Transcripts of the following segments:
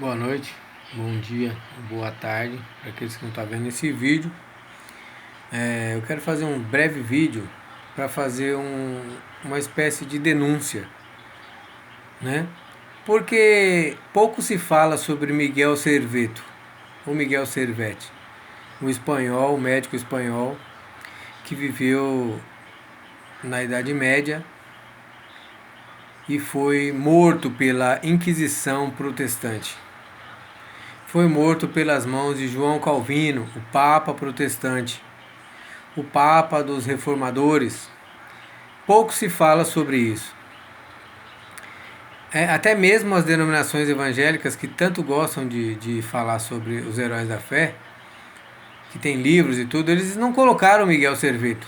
Boa noite, bom dia, boa tarde para aqueles que não estão vendo esse vídeo. Eu quero fazer um breve vídeo para fazer uma espécie de denúncia, né? Porque pouco se fala sobre Miguel Serveto, ou Miguel Servetti, o médico espanhol que viveu na Idade Média e foi morto pela Inquisição protestante. Foi morto pelas mãos de João Calvino, o Papa protestante, o Papa dos reformadores. Pouco se fala sobre isso. Até mesmo as denominações evangélicas que tanto gostam de falar sobre os heróis da fé, que tem livros e tudo, eles não colocaram Miguel Serveto.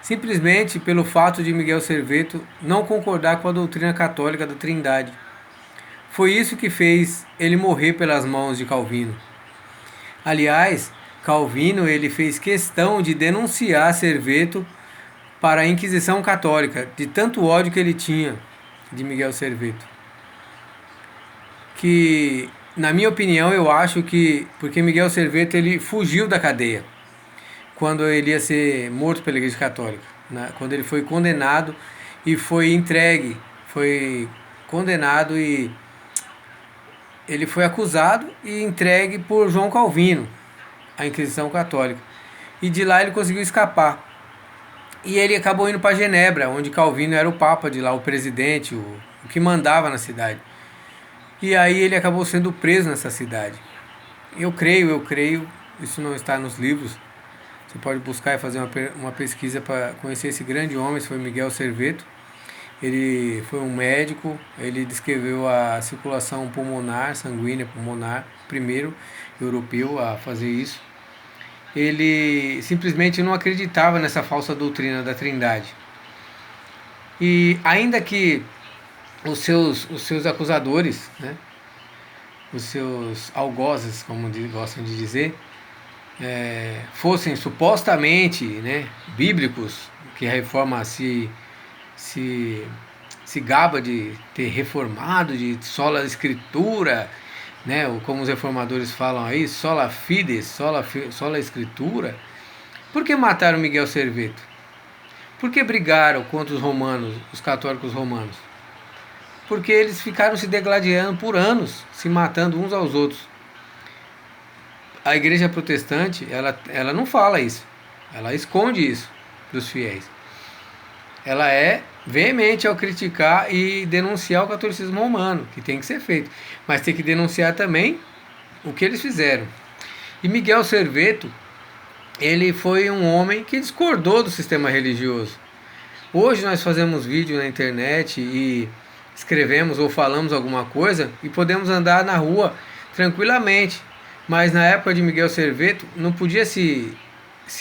Simplesmente pelo fato de Miguel Serveto não concordar com a doutrina católica da Trindade. Foi isso que fez ele morrer pelas mãos de Calvino. Aliás, Calvino ele fez questão de denunciar Serveto para a Inquisição Católica, de tanto ódio que ele tinha de Miguel Serveto. Que, na minha opinião, eu acho que porque Miguel Serveto ele fugiu da cadeia quando ele ia ser morto pela Igreja Católica, né? Quando ele foi condenado e foi entregue, foi condenado e ele foi acusado e entregue por João Calvino, a Inquisição Católica. E de lá ele conseguiu escapar. E ele acabou indo para Genebra, onde Calvino era o Papa de lá, o presidente, o que mandava na cidade. E aí ele acabou sendo preso nessa cidade. Eu creio, isso não está nos livros. Você pode buscar e fazer uma pesquisa para conhecer esse grande homem, esse foi Miguel Serveto. Ele foi um médico, ele descreveu a circulação pulmonar, sanguínea pulmonar, primeiro europeu a fazer isso. Ele simplesmente não acreditava nessa falsa doutrina da Trindade. E ainda que os seus acusadores, né, os seus algozes, como gostam de dizer, fossem supostamente, né, bíblicos, que a reforma se gaba de ter reformado, de sola escritura, né, ou como os reformadores falam aí, sola fide, sola escritura. Por que mataram Miguel Serveto? Por que brigaram contra os romanos, os católicos romanos? Porque eles ficaram se degladiando por anos, se matando uns aos outros. A igreja protestante, ela não fala isso, ela esconde isso dos fiéis. Ela é veemente ao criticar e denunciar o catolicismo romano, que tem que ser feito, mas tem que denunciar também o que eles fizeram. E Miguel Serveto, ele foi um homem que discordou do sistema religioso. Hoje nós fazemos vídeo na internet e escrevemos ou falamos alguma coisa e podemos andar na rua tranquilamente, mas na época de Miguel Serveto não podia se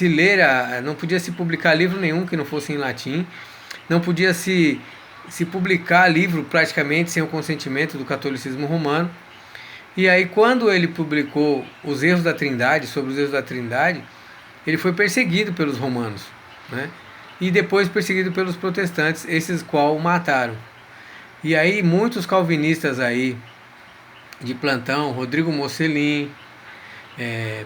ler, não podia se publicar livro nenhum que não fosse em latim, não podia se publicar livro praticamente sem o consentimento do catolicismo romano. E aí quando ele publicou os erros da Trindade, sobre os erros da Trindade, ele foi perseguido pelos romanos, né? E depois perseguido pelos protestantes, esses qual o mataram. E aí muitos calvinistas aí de plantão, Rodrigo Mocelin,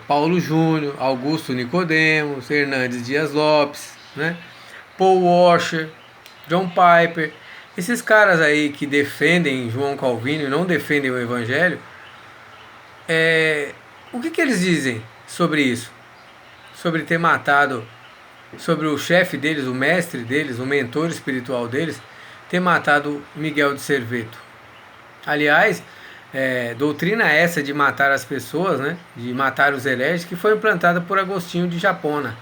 Paulo Júnior, Augusto Nicodemos, Hernandes Dias Lopes, né? Paul Washer, John Piper, esses caras aí que defendem João Calvino e não defendem o Evangelho, o que eles dizem sobre isso? Sobre ter matado, sobre o chefe deles, o mestre deles, o mentor espiritual deles, ter matado Miguel de Serveto. Aliás, doutrina essa de matar as pessoas, né, de matar os hereges, que foi implantada por Agostinho de Japona.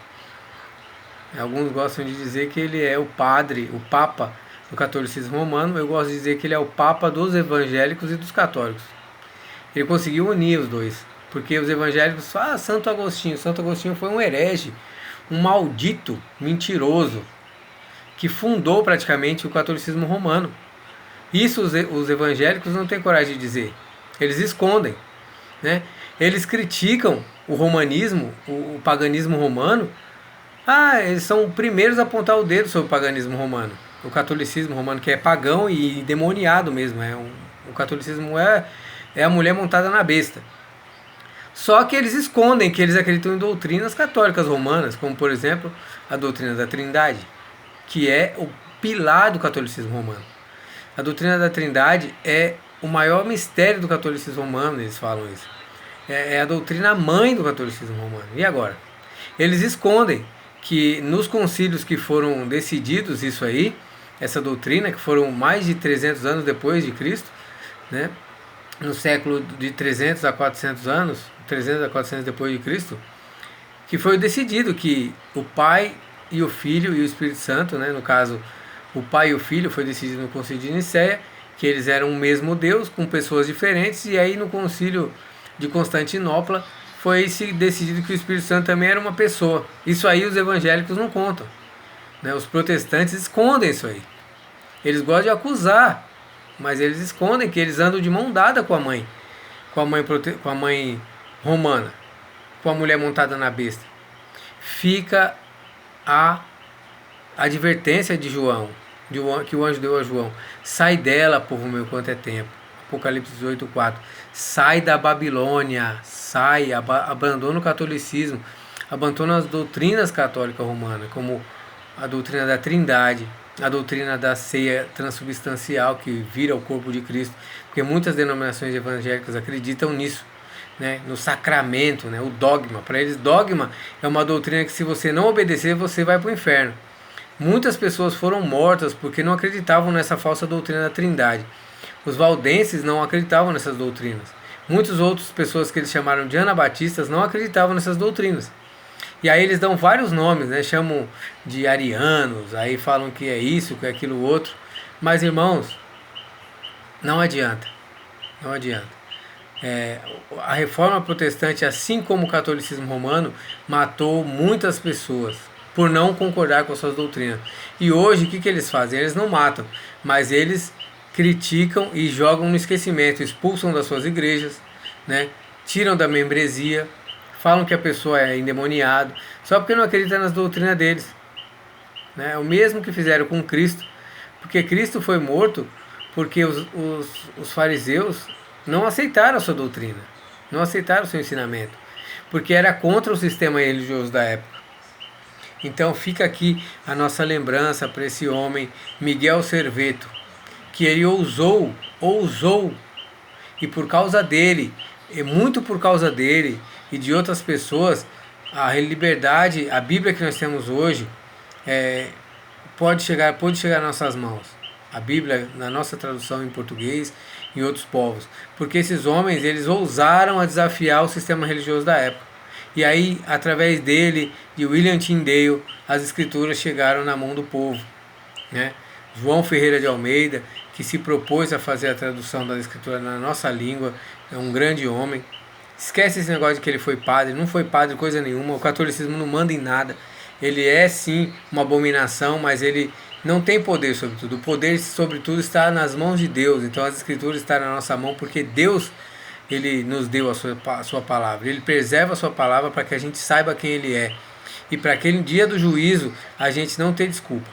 Alguns gostam de dizer que ele é o padre, o papa do catolicismo romano. Eu gosto de dizer que ele é o papa dos evangélicos e dos católicos. Ele conseguiu unir os dois, porque os evangélicos falam, Santo Agostinho foi um herege, um maldito, mentiroso, que fundou praticamente o catolicismo romano. Isso os evangélicos não têm coragem de dizer, eles escondem, né? Eles criticam o romanismo, o paganismo romano. Eles são os primeiros a apontar o dedo sobre o paganismo romano, o catolicismo romano, que é pagão e demoniado mesmo. O catolicismo é a mulher montada na besta. Só que eles escondem que eles acreditam em doutrinas católicas romanas, como por exemplo a doutrina da Trindade, que é o pilar do catolicismo romano. A doutrina da Trindade é o maior mistério do catolicismo romano, eles falam isso. É a doutrina mãe do catolicismo romano. E agora? Eles escondem que nos concílios que foram decididos isso aí, essa doutrina, que foram mais de 300 anos depois de Cristo, né? No século de 300 a 400 anos, 300 a 400 depois de Cristo, que foi decidido que o Pai e o Filho e o Espírito Santo, né, no caso, o Pai e o Filho, foi decidido no Concílio de Nicéia, que eles eram o mesmo Deus, com pessoas diferentes, e aí no Concílio de Constantinopla foi decidido que o Espírito Santo também era uma pessoa. Isso aí os evangélicos não contam, né? Os protestantes escondem isso aí. Eles gostam de acusar, mas eles escondem que eles andam de mão dada com a mãe romana, com a mulher montada na besta. Fica a advertência de João, que o anjo deu a João: sai dela, povo meu, quanto é tempo. Apocalipse 18:4. Sai da Babilônia, sai, abandona o catolicismo, abandona as doutrinas católicas romanas, como a doutrina da Trindade, a doutrina da ceia transubstancial, que vira o corpo de Cristo, porque muitas denominações evangélicas acreditam nisso, né, no sacramento, né, o dogma. Para eles, dogma é uma doutrina que, se você não obedecer, você vai para o inferno. Muitas pessoas foram mortas porque não acreditavam nessa falsa doutrina da Trindade. Os valdenses não acreditavam nessas doutrinas. Muitas outras pessoas que eles chamaram de anabatistas não acreditavam nessas doutrinas. E aí eles dão vários nomes, né? Chamam de arianos, aí falam que é isso, que é aquilo outro. Mas, irmãos, não adianta. Não adianta. A reforma protestante, assim como o catolicismo romano, matou muitas pessoas por não concordar com as suas doutrinas. E hoje, o que eles fazem? Eles não matam, mas eles criticam e jogam no esquecimento, expulsam das suas igrejas, né? Tiram da membresia, falam que a pessoa é endemoniada, só porque não acredita nas doutrinas deles, né? O mesmo que fizeram com Cristo, porque Cristo foi morto porque os fariseus não aceitaram a sua doutrina, não aceitaram o seu ensinamento, porque era contra o sistema religioso da época. Então fica aqui a nossa lembrança para esse homem, Miguel Serveto, que ele ousou, e por causa dele, e muito por causa dele e de outras pessoas, a liberdade, a Bíblia que nós temos hoje, pôde chegar às nossas mãos. A Bíblia, na nossa tradução em português, em outros povos. Porque esses homens, eles ousaram a desafiar o sistema religioso da época. E aí, através dele, de William Tyndale, as escrituras chegaram na mão do povo, né? João Ferreira de Almeida, que se propôs a fazer a tradução da escritura na nossa língua, é um grande homem. Esquece esse negócio de que ele foi padre, não foi padre coisa nenhuma, o catolicismo não manda em nada. Ele é sim uma abominação, mas ele não tem poder sobre tudo. O poder sobre tudo está nas mãos de Deus. Então as escrituras estão na nossa mão porque Deus, ele nos deu a sua palavra. Ele preserva a sua palavra para que a gente saiba quem ele é. E para aquele dia do juízo a gente não ter desculpa.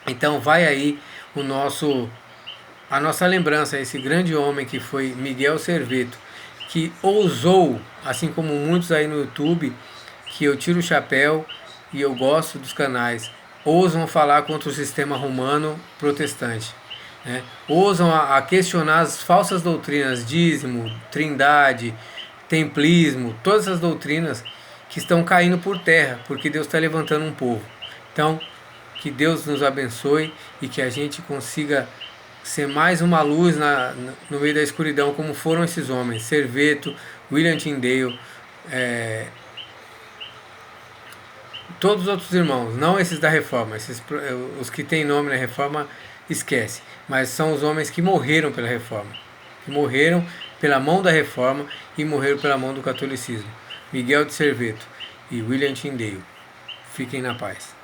Então vai aí a nossa lembrança a esse grande homem que foi Miguel Serveto, que ousou, assim como muitos aí no YouTube, que eu tiro o chapéu e eu gosto dos canais, ousam falar contra o sistema romano protestante, né? Ousam a questionar as falsas doutrinas, dízimo, trindade, templismo, todas essas doutrinas que estão caindo por terra, porque Deus está levantando um povo. Então, que Deus nos abençoe e que a gente consiga ser mais uma luz no meio da escuridão, como foram esses homens, Serveto, William Tyndale, todos os outros irmãos, não esses da Reforma, os que têm nome na Reforma, esquece, mas são os homens que morreram pela Reforma, que morreram pela mão da Reforma e morreram pela mão do catolicismo. Miguel de Serveto e William Tyndale. Fiquem na paz.